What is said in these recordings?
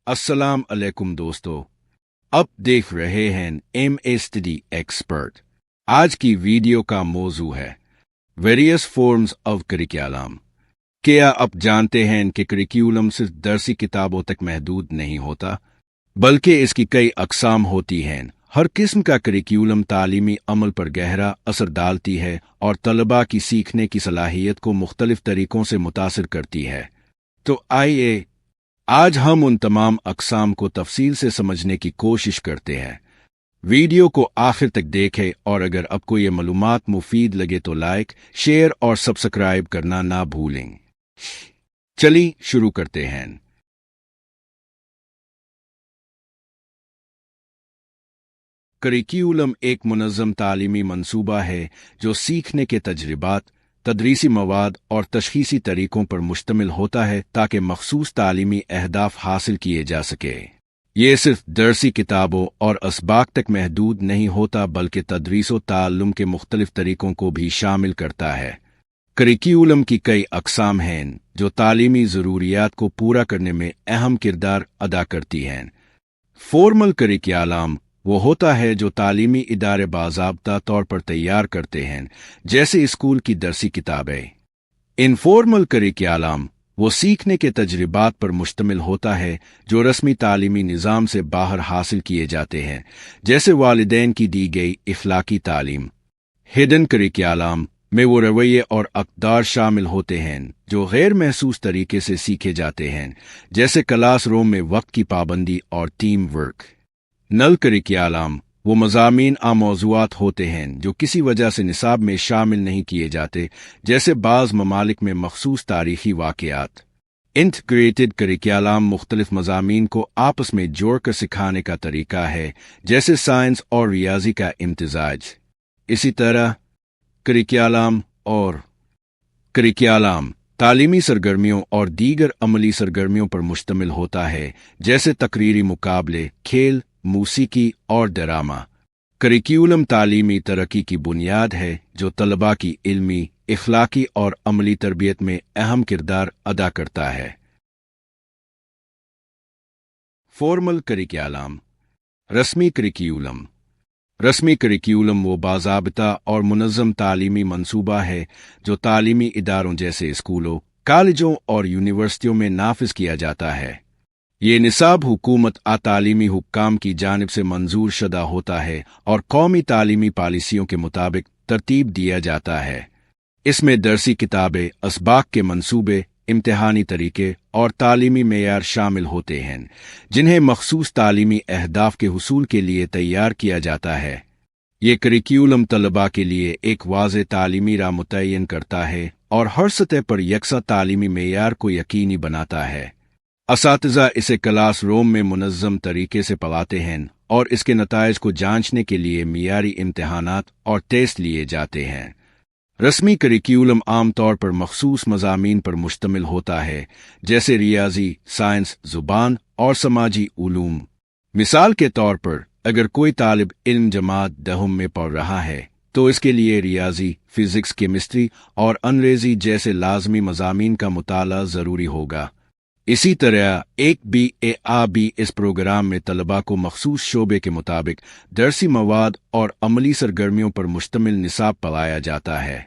अस्सलाम अलैकुम दोस्तों, अब देख रहे हैं MSTD एक्सपर्ट। आज की वीडियो का मौजू है वेरियस फॉर्म्स ऑफ करिकुलम। क्या आप जानते हैं कि करिकुलम सिर्फ दरसी किताबों तक महदूद नहीं होता, बल्कि इसकी कई अक़साम होती हैं। हर किस्म का करिकुलम तालीमी अमल पर गहरा असर डालती है और तलबा की सीखने की सलाहियत को मुख्तलिफ तरीकों से मुतासिर करती है। तो आइए आज हम उन तमाम अक़साम को तफसील से समझने की कोशिश करते हैं। वीडियो को आखिर तक देखें और अगर आपको ये मालूमात मुफीद लगे तो लाइक, शेयर और सब्सक्राइब करना ना भूलें। चलिए शुरू करते हैं। करिकुलम एक मुनज़्ज़म तालीमी मंसूबा है जो सीखने के तजर्बात, तदरीसी मवाद और तशख़ीसी तरीकों पर मुश्तमिल होता है ताकि मखसूस तालीमी अहदाफ हासिल किए जा सके। ये सिर्फ दरसी किताबों और असबाक तक महदूद नहीं होता बल्कि तदरीस व ताल्लुम के मुख्तलिफ तरीकों को भी शामिल करता है। करिकुलम की कई अक़साम हैं जो तालीमी ज़रूरियात को पूरा करने में अहम किरदार अदा करती हैं। फॉर्मल करिकुलम वो होता है जो तालीमी इदारे बाज़ाब्ता तौर पर तैयार करते हैं, जैसे स्कूल की दरसी किताबें। इनफॉर्मल करिकुलम वो सीखने के तजर्बात पर मुश्तमिल होता है जो रस्मी तालीमी निज़ाम से बाहर हासिल किए जाते हैं, जैसे वालिदैन की दी गई इखलाकी तालीम। हिडन करिकुलम में वो रवैये और अक़दार शामिल होते हैं जो गैर महसूस तरीके से सीखे जाते हैं, जैसे क्लास रूम में वक्त की पाबंदी और टीम वर्क। नल करिकुलम वो मज़ामीन मौज़ूआत होते हैं जो किसी वजह से निसाब में शामिल नहीं किए जाते, जैसे बाज़ ममालिक में मखसूस तारीख़ी वाक़यात। इंटीग्रेटेड करिकुलम मुख्तलिफ मज़ामीन को आपस में जोड़कर सिखाने का तरीका है, जैसे साइंस और रियाजी का इम्तिज़ाज। इसी तरह करिकुलम तालीमी सरगर्मियों और दीगर अमली सरगर्मियों पर मुश्तमिल होता है, जैसे तकरीरी मुकाबले, खेल, मूसीकी और ड्रामा। करिकुलम तालीमी तरक्की की बुनियाद है जो तलबा की इल्मी, इखलाकी और अमली तरबियत में अहम किरदार अदा करता है। Formal curriculum. रस्मी करिकुलम वो बाज़ाब्ता और मुनज़्ज़म तालीमी मंसूबा है जो तालीमी इदारों जैसे स्कूलों, कॉलेजों और यूनिवर्सिटियों में नाफिज किया जाता है। ये निसाब हुकूमत तालीमी हुक्काम की जानिब से मंजूर शुदा होता है और कौमी तालीमी पॉलिसियों के मुताबिक तरतीब दिया जाता है। इसमें दरसी किताबें, असबाक के मंसूबे, इम्तिहानी तरीके और तालीमी मेयार शामिल होते हैं, जिन्हें मखसूस तालीमी अहदाफ के हुसूल के लिए तैयार किया जाता है। ये करिकुलम तलबा के लिए एक वाज़ेह तालीमी राह मुतय्यन करता है और हर सतह पर यकसा तालीमी मेयार को यकीनी बनाता है। असातिज़ा इसे क्लास रूम में मुनज़्ज़म तरीके से पढ़ाते हैं और इसके नताइज को जांचने के लिए मियारी इम्तिहानात और टेस्ट लिए जाते हैं। रस्मी करिकुलम आमतौर पर मखसूस मज़ामीन पर मुश्तमिल होता है, जैसे रियाजी, साइंस, ज़ुबान और समाजी उलूम। मिसाल के तौर पर अगर कोई तालिब इल्म जमात दहम में पढ़ रहा है तो इसके लिए रियाजी, फिज़िक्स, केमिस्ट्री और अंग्रेज़ी जैसे लाजमी मज़ामीन का मुताला ज़रूरी होगा। इसी तरह एक BA इस प्रोग्राम में तलबा को मखसूस शोबे के मुताबिक दरसी मवाद और अमली सरगर्मियों पर मुश्तमिल निसाब पढ़ाया जाता है।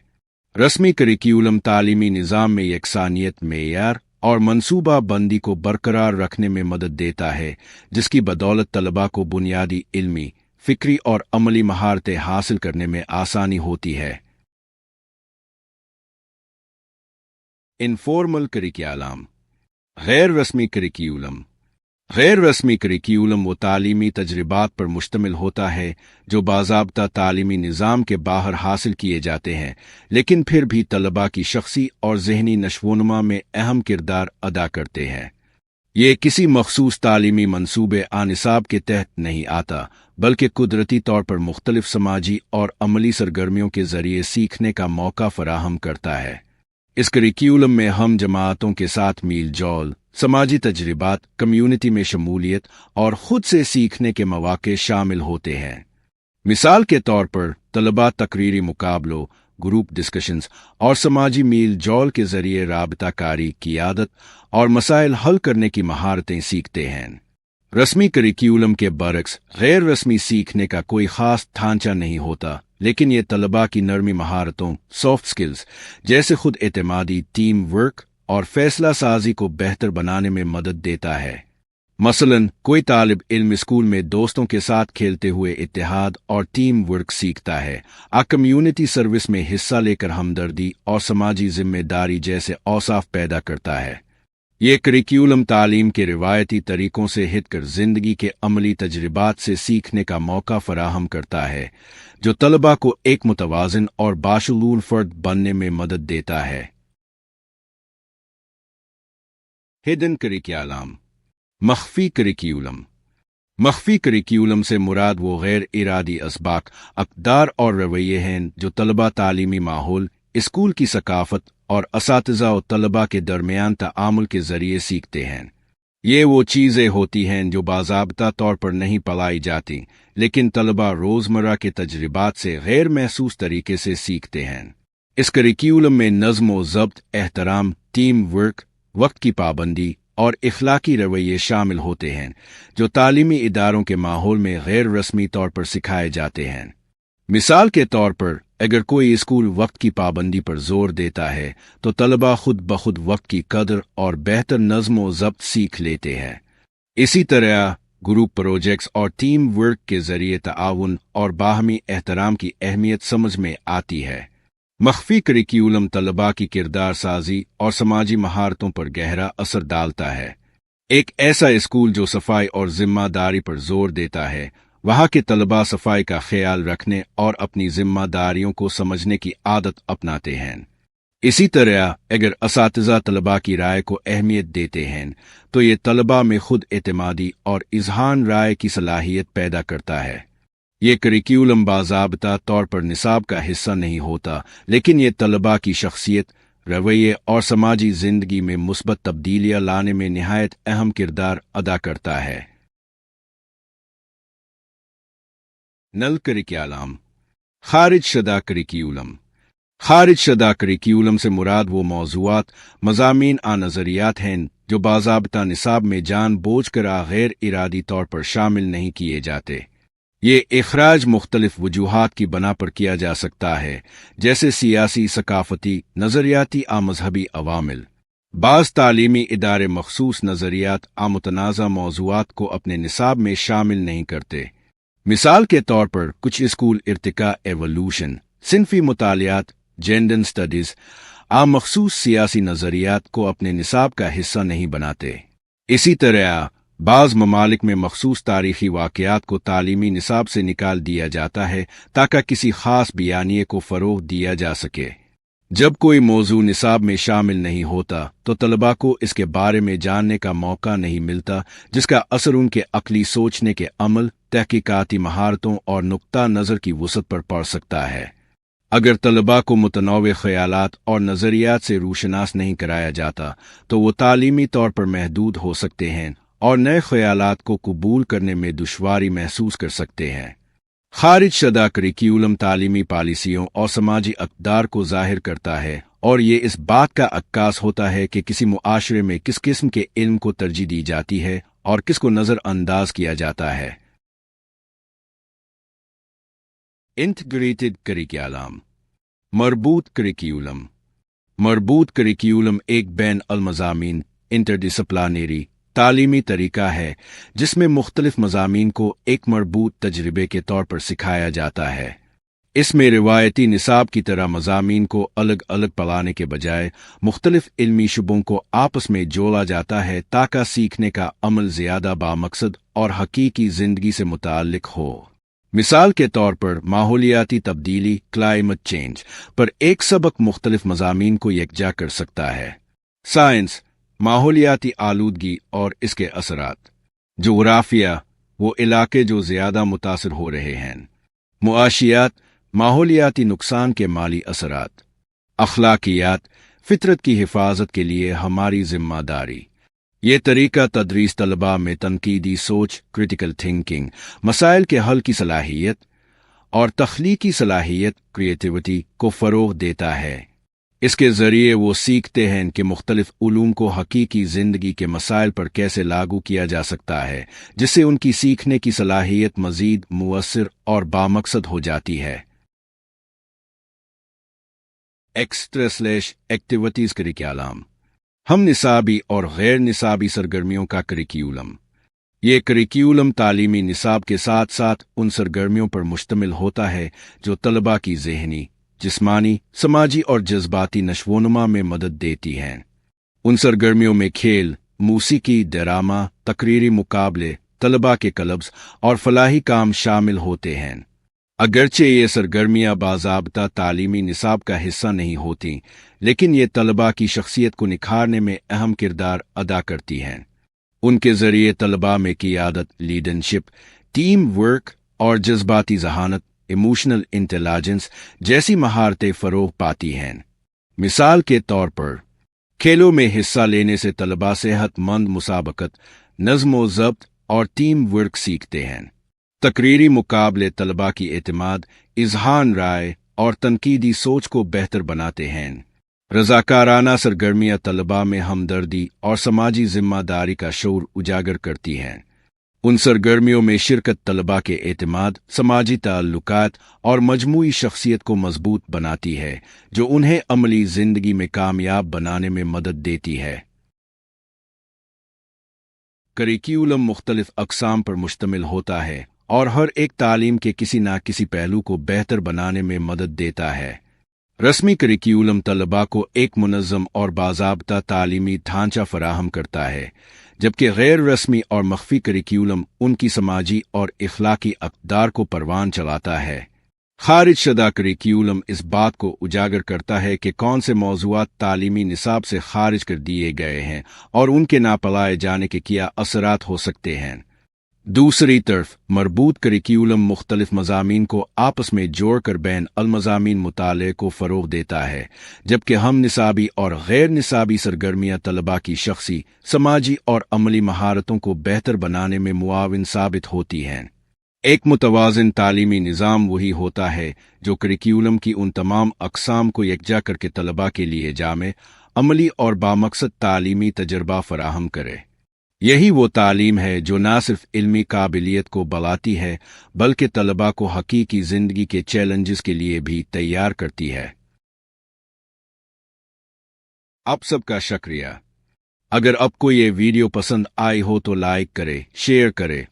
रस्मी करिकुलम तालीमी निज़ाम में यकसानियत, मेयार और मनसूबा बंदी को बरकरार रखने में मदद देता है, जिसकी बदौलत तलबा को बुनियादी इल्मी, फ़िक्री और अमली महारतें हासिल करने में आसानी होती है। Informal curriculum. गैर रस्मी करिकुलम वो तालीमी तजर्बात पर मुश्तमिल होता है जो बाज़ाब्ता तालीमी निज़ाम के बाहर हासिल किए जाते हैं, लेकिन फिर भी तलबा की शख्सी और ज़हनी नशोनुमा में अहम किरदार अदा करते हैं। ये किसी मखसूस तालीमी मंसूबे निसाब के तहत नहीं आता, बल्कि कुदरती तौर पर मुख्तलिफ समाजी और अमली सरगर्मियों के ज़रिए सीखने का मौका फराहम करता है। इस करिकुलम में हम जमातों के साथ मील जोल, समाजी तजर्बात, कम्यूनिटी में शमूलियत और खुद से सीखने के मौके शामिल होते हैं। मिसाल के तौर पर तलबा तकरीरी मुकाबलों, ग्रुप डिस्कशंस और समाजी मील जोल के जरिए राबता कारी, क़ियादत और मसाइल हल करने की महारतें सीखते हैं। रस्मी करिकुलम के बरक्स गैर रस्मी सीखने का कोई खास ढांचा नहीं होता, लेकिन ये तलबा की नरमी महारतों, सॉफ्ट स्किल्स जैसे खुद एतमादी, टीम वर्क और फैसला साजी को बेहतर बनाने में मदद देता है। मसलन कोई तालिब इल्म स्कूल में दोस्तों के साथ खेलते हुए इत्तेहाद और टीम वर्क सीखता है, कम्युनिटी सर्विस में हिस्सा लेकर हमदर्दी और समाजी जिम्मेदारी जैसे औसाफ पैदा करता है। ये करिकुलम तालीम के रिवायती तरीकों से हटकर जिंदगी के अमली तजर्बात से सीखने का मौका फराहम करता है, जो तलबा को एक मुतवाज़िन और बाशुऊर फर्द बनने में मदद देता है। हिडन करिकुलम, मख्फी करिकुलम। मख्फी करिकुलम से मुराद वो गैर इरादी असबाक, अक़दार और रवैये हैं जो तलबा तालीमी माहौल, स्कूल की सकाफत और असातिज़ा और तलबा के दरमियान तामुल के ज़रिए सीखते हैं। ये वो चीज़ें होती हैं जो बाज़ाब्ता तौर पर नहीं पढ़ाई जाती, लेकिन तलबा रोज़मर्रा के तजर्बात से गैर महसूस तरीके से सीखते हैं। इस करिकुलम में नज़्म व ज़ब्त, एहतराम, टीम वर्क, वक्त की पाबंदी और इखलाकी रवैये शामिल होते हैं, जो तालीमी इदारों के माहौल में गैर रस्मी तौर पर सिखाए जाते हैं। मिसाल के तौर पर, अगर कोई स्कूल वक्त की पाबंदी पर जोर देता है तो तलबा खुद ब खुद वक्त की कदर और बेहतर नज़्म व ज़ब्त सीख लेते हैं। इसी तरह ग्रुप प्रोजेक्ट्स और टीम वर्क के ज़रिए ताउन और बाहमी एहतराम की अहमियत समझ में आती है। मख्फी करिकुलम तलबा की किरदार साजी और समाजी महारतों पर गहरा असर डालता है। एक ऐसा स्कूल जो सफाई और जिम्मेदारी पर जोर देता है, वहाँ के तलबा सफाई का ख्याल रखने और अपनी जिम्मेदारियों को समझने की आदत अपनाते हैं। इसी तरह अगर असातिज़ा तलबा की राय को अहमियत देते हैं तो ये तलबा में खुद एतमादी और इजहार राय की सलाहियत पैदा करता है। ये करिकुलम बाज़ाब्ता तौर पर निसाब का हिस्सा नहीं होता, लेकिन ये तलबा की शख्सियत, रवैये और समाजी ज़िंदगी में मुस्बत तब्दीलियाँ लाने में निहायत अहम किरदार अदा करता है। नल करिकुलम, खारिज शदा करिकुलम। खारिज शदा करिकुलम से मुराद वो मौज़ूआत, मज़ामीन आ नज़रियात हैं जो बाज़ाब्ता निसाब में जानबूझकर गैर इरादी तौर पर शामिल नहीं किए जाते। ये इखराज मुख्तलिफ वजूहात की बना पर किया जा सकता है, जैसे सियासी, सकाफती, नज़रियाती आ मजहबी अवामिल। बाज़ तालीमी इदारे मखसूस नज़रियात आ मुतनाज़ा मौज़ूआत को अपने निसाब में शामिल नहीं करते। मिसाल के तौर पर कुछ स्कूल इर्तिका, एवोल्यूशन, सिनफी मुतालियात, जेंडर स्टडीज़ आ मखसूस सियासी नज़रियात को अपने निसाब का हिस्सा नहीं बनाते। इसी तरह बाज़ ममालिक में मखसूस तारीख़ी वाक़यात को तालीमी निसाब से निकाल दिया जाता है ताकि किसी ख़ास बयानिए को फ़रोग़ दिया जा सके। जब कोई मौजू निसाब में शामिल नहीं होता तो तलबा को इसके बारे में जानने का मौका नहीं मिलता, जिसका असर उनके अक़ली सोचने के अमल, तहकीकाती महारतों और नुक्ता नज़र की वुसअत पर पड़ सकता है। अगर तलबा को मुतनव्वे ख़यालात और नज़रियात से रूशनास नहीं कराया जाता तो वो तालीमी तौर पर महदूद हो सकते हैं और नए ख़यालात को कबूल करने में दुश्वारी महसूस कर सकते हैं। खारिज शदा करिकुलम तालीमी पॉलिसियों और समाजी अक़दार को ज़ाहिर करता है और ये इस बात का अक्कास होता है कि किसी मुआशरे में किस किस्म के इल्म को तरजीह दी जाती है और किसको नज़रअंदाज किया जाता है। इंटीग्रेटेड करिकुलम, मरबूत करिकुलम। मरबूत करिकुलम एक बैन अल मज़ामीन, इंटरडिसिप्लिनरी तालीमी तरीका है जिसमें मुख्तलिफ मज़ामीन को एक मरबूत तजर्बे के तौर पर सिखाया जाता है। इसमें रिवायती निसाब की तरह मज़ामीन को अलग अलग पढ़ाने के बजाय मुख्तलिफ इल्मी शुबों को आपस में जोड़ा जाता है ताकि सीखने का अमल ज़्यादा बामकसद और हकीकी ज़िंदगी से मुताल्लिक हो। मिसाल के तौर पर माहौलियाती तब्दीली, क्लाइमेट चेंज पर एक सबक मुख्तलिफ मज़ामीन को यकजा कर सकता है। साइंस, माहौलियाती आलूदगी और इसके असरात। जोग्राफिया, वो इलाके जो ज़्यादा मुतासर हो रहे हैं। मुआशियात, माहौलियाती नुकसान के माली असरात। अखलाकियात, फितरत की हिफाजत के लिए हमारी जिम्मेदारी। ये तरीका तदरीस तलबा में तनकीदी सोच, क्रिटिकल थिंकिंग, मसाइल के हल की सलाहियत और तख्लीकी सलाहियत, क्रिएटिविटी को फ़रोग़ देता है। इसके ज़रिए वो सीखते हैं कि मुख्तलिफ उलूम को हकीकी ज़िंदगी के मसाइल पर कैसे लागू किया जा सकता है, जिससे उनकी सीखने की सलाहियत मज़ीद मुअस्सिर और बामकसद हो जाती है। Activities curriculum. हम निसाबी और गैर निसाबी सरगर्मियों का करिकुलम। ये करिकुलम तालीमी निसाब के साथ साथ उन सरगर्मियों पर मुश्तमिल होता है जो तलबा की ज़हनी, जिस्मानी, समाजी और जज्बाती नशोनुमा में मदद देती हैं। उन सरगर्मियों में खेल, मूसीकी, ड्रामा, तकरीरी मुकाबले, तलबा के क्लब्स और फलाही काम शामिल होते हैं। अगरचे ये सरगर्मियाँ बाज़ाब्ता तालीमी निसाब का हिस्सा नहीं होती, लेकिन ये तलबा की शख्सियत को निखारने में अहम किरदार अदा करती हैं। उनके ज़रिए तलबा में क़ियादत, लीडरशिप, टीम वर्क और जज्बाती ज़हानत, इमोशनल इंटेलिजेंस जैसी महारतें फ़रोग़ पाती हैं। मिसाल के तौर पर, खेलों में हिस्सा लेने से तलबा सेहतमंद मुसाबकत, नज़्म ज़ब्त और टीम वर्क सीखते हैं। तकरीरी मुकाबले तलबा की एतमाद, इज़हार राय और तनकीदी सोच को बेहतर बनाते हैं। रज़ाकाराना सरगर्मियाँ तलबा में हमदर्दी और समाजी ज़िम्मेदारी का शऊर उजागर करती हैं। उन सरगर्मियों में शिरकत तलबा के एतमाद, समाजी ताल्लुकात और मजमूई शख्सियत को मजबूत बनाती है, जो उन्हें अमली ज़िंदगी में कामयाब बनाने में मदद देती है। करिकुलम मुख्तलिफ अक़साम पर मुश्तमिल होता है और हर एक तालीम के किसी न किसी पहलू को बेहतर बनाने में मदद देता है। रस्मी करिकुलम तलबा को एक मुनज़्ज़म और बाज़ाब्ता तालीमी ढांचा फराहम करता है, जबकि गैर रस्मी और मख्फी करिकुलम उनकी समाजी और इखलाकी अक़दार को परवान चलाता है। खारिज शुदा करिकुलम इस बात को उजागर करता है कि कौन से मौज़ूआत तालीमी निसाब से खारिज कर दिए गए हैं और उनके नापलाए जाने के क्या असरात हो सकते हैं। दूसरी तरफ मरबूत करिकुलम मुख्तलिफ मज़ामीन को आपस में जोड़कर बैन अल-मज़ामीन मुताले को फ़रोग़ देता है, जबकि हम निसाबी और गैर निसाबी सरगर्मियाँ तलबा की शख्सी, समाजी और अमली महारतों को बेहतर बनाने में मुआविन साबित होती हैं। एक मुतवाज़िन तालीमी निज़ाम वही होता है जो करिकुलम की उन तमाम अक़साम को यकजा करके तलबा के लिए जामे, अमली और बामकसद तालीमी तजर्बा फराहम करे। यही वो तालीम है जो न सिर्फ इल्मी काबिलियत को बढ़ाती है, बल्कि तलबा को हकीकी ज़िंदगी के चैलेंजेस के लिए भी तैयार करती है। आप सबका शुक्रिया। अगर आपको ये वीडियो पसंद आई हो तो लाइक करें, शेयर करें